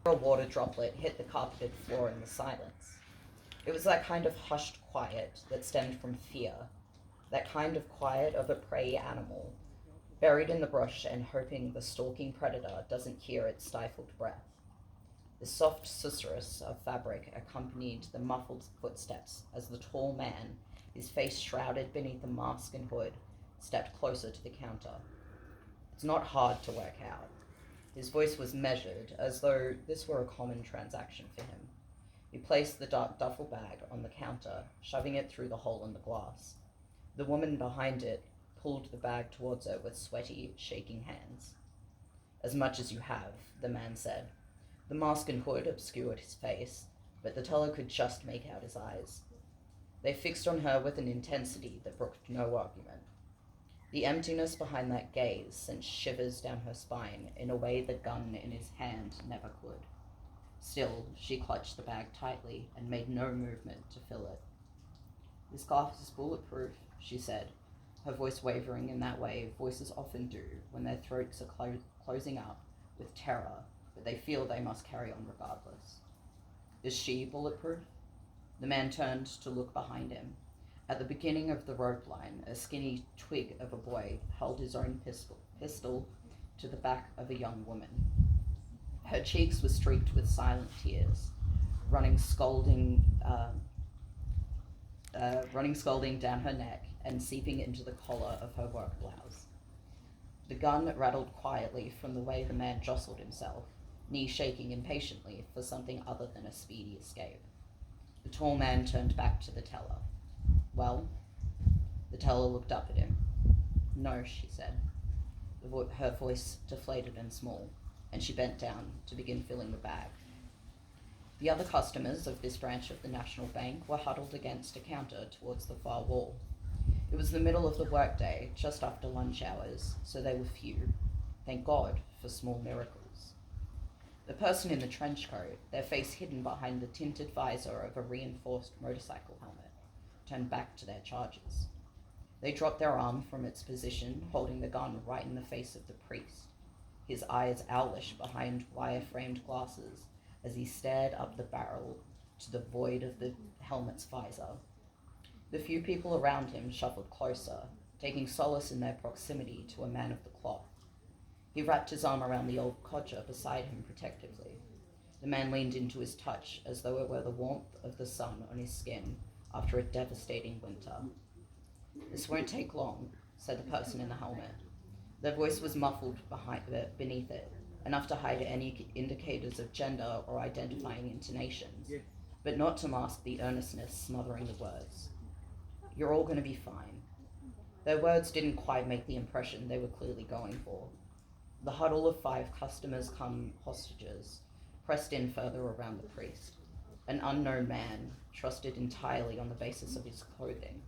A water droplet hit the carpeted floor in the silence. It was that kind of hushed quiet that stemmed from fear, that kind of quiet of a prey animal, buried in the brush and hoping the stalking predator doesn't hear its stifled breath. The soft susurrus of fabric accompanied the muffled footsteps as the tall man, his face shrouded beneath a mask and hood, stepped closer to the counter. It's not hard to work out. His voice was measured, as though this were a common transaction for him. He placed the dark duffel bag on the counter, shoving it through the hole in the glass. The woman behind it pulled the bag towards her with sweaty, shaking hands. "As much as you have," the man said. The mask and hood obscured his face, but the teller could just make out his eyes. They fixed on her with an intensity that brooked no argument. The emptiness behind that gaze sent shivers down her spine in a way the gun in his hand never could. Still, she clutched the bag tightly and made no movement to fill it. "This glass is bulletproof," she said, her voice wavering in that way voices often do when their throats are closing up with terror, but they feel they must carry on regardless. "Is she bulletproof?" The man turned to look behind him. At the beginning of the rope line, a skinny twig of a boy held his own pistol to the back of a young woman. Her cheeks were streaked with silent tears, running scalding down her neck and seeping into the collar of her work blouse. The gun rattled quietly from the way the man jostled himself, knee shaking impatiently for something other than a speedy escape. The tall man turned back to the teller. "Well?" The teller looked up at him. "No," she said. Her voice deflated and small, and she bent down to begin filling the bag. The other customers of this branch of the National Bank were huddled against a counter towards the far wall. It was the middle of the workday, just after lunch hours, so they were few. Thank God for small miracles. The person in the trench coat, their face hidden behind the tinted visor of a reinforced motorcycle helmet, turned back to their charges. They dropped their arm from its position, holding the gun right in the face of the priest, his eyes owlish behind wire-framed glasses as he stared up the barrel to the void of the helmet's visor. The few people around him shuffled closer, taking solace in their proximity to a man of the cloth. He wrapped his arm around the old codger beside him protectively. The man leaned into his touch as though it were the warmth of the sun on his skin after a devastating winter. "This won't take long," said the person in the helmet. Their voice was muffled beneath it, enough to hide any indicators of gender or identifying intonations, but not to mask the earnestness smothering the words. "You're all going to be fine." Their words didn't quite make the impression they were clearly going for. The huddle of 5 customers come hostages pressed in further around the priest. An unknown man, trusted entirely on the basis of his clothing.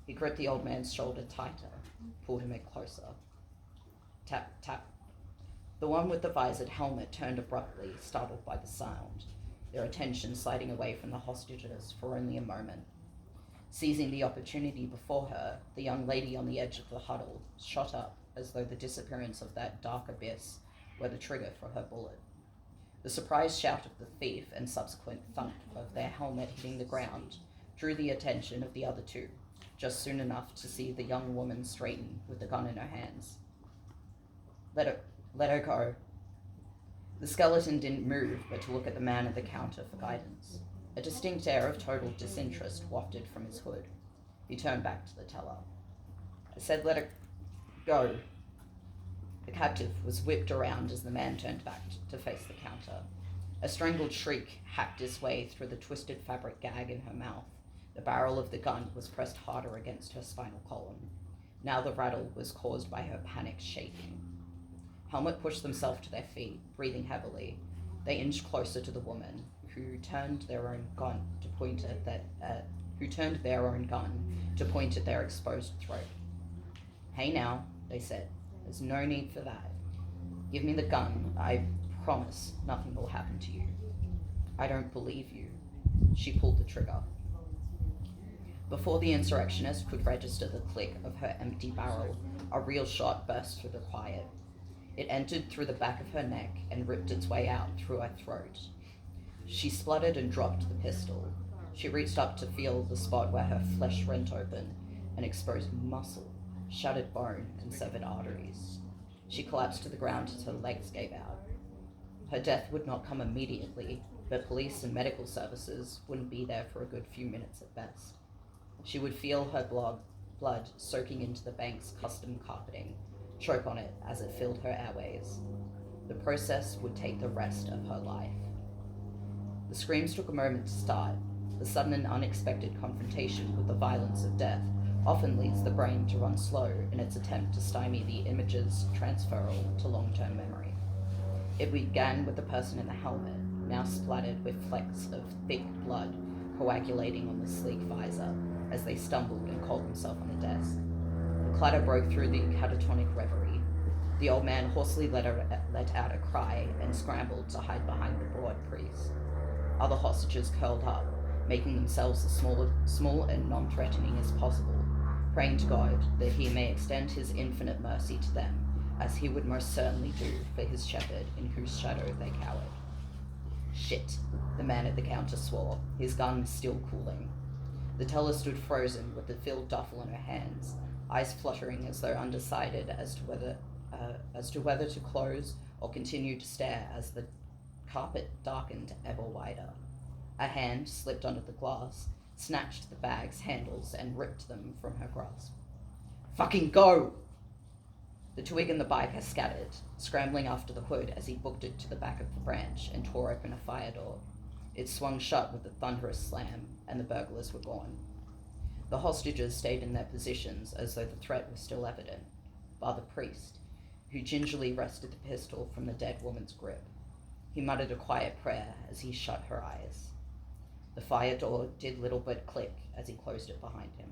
He gripped the old man's shoulder tighter, pulled him in closer. Tap, tap. The one with the visored helmet turned abruptly, startled by the sound, their attention sliding away from the hostages for only a moment. Seizing the opportunity before her, the young lady on the edge of the huddle shot up as though the disappearance of that dark abyss were the trigger for her bullet. The surprised shout of the thief and subsequent thump of their helmet hitting the ground drew the attention of the other 2, just soon enough to see the young woman straighten with the gun in her hands. Let her go." The skeleton didn't move but to look at the man at the counter for guidance. A distinct air of total disinterest wafted from his hood. He turned back to the teller. "I said let her go." The captive was whipped around as the man turned back to face the counter. A strangled shriek hacked its way through the twisted fabric gag in her mouth. The barrel of the gun was pressed harder against her spinal column. Now the rattle was caused by her panicked shaking. Helmet pushed themselves to their feet, breathing heavily. They inched closer to the woman, who turned their own gun to point at their exposed throat. "Hey now," they said. "There's no need for that. Give me the gun. I promise nothing will happen to you." "I don't believe you." She pulled the trigger. Before the insurrectionist could register the click of her empty barrel, a real shot burst through the quiet. It entered through the back of her neck and ripped its way out through her throat. She spluttered and dropped the pistol. She reached up to feel the spot where her flesh rent open and exposed muscle, shattered bone, and severed arteries. She collapsed to the ground as her legs gave out. Her death would not come immediately, but police and medical services wouldn't be there for a good few minutes at best. She would feel her blood soaking into the bank's custom carpeting, choke on it as it filled her airways. The process would take the rest of her life. The screams took a moment to start. The sudden and unexpected confrontation with the violence of death often leads the brain to run slow in its attempt to stymie the image's transferal to long-term memory. It began with the person in the helmet, now splattered with flecks of thick blood coagulating on the sleek visor as they stumbled and caught themselves on the desk. The clatter broke through the catatonic reverie. The old man hoarsely let out a cry and scrambled to hide behind the broad priest. Other hostages curled up, making themselves as small and non-threatening as possible, praying to God that he may extend his infinite mercy to them, as he would most certainly do for his shepherd in whose shadow they cowered. Shit, the man at the counter swore, his gun still cooling. The teller stood frozen with the filled duffel in her hands, eyes fluttering as though undecided as to whether to close or continue to stare as the carpet darkened ever wider. A hand slipped under the glass, snatched the bag's handles, and ripped them from her grasp. Fucking go! The twig and the biker scattered, scrambling after the hood as he booked it to the back of the branch and tore open a fire door. It swung shut with a thunderous slam, and the burglars were gone. The hostages stayed in their positions as though the threat was still evident, bar the priest, who gingerly wrested the pistol from the dead woman's grip. He muttered a quiet prayer as he shut her eyes. The fire door did little but click as he closed it behind him.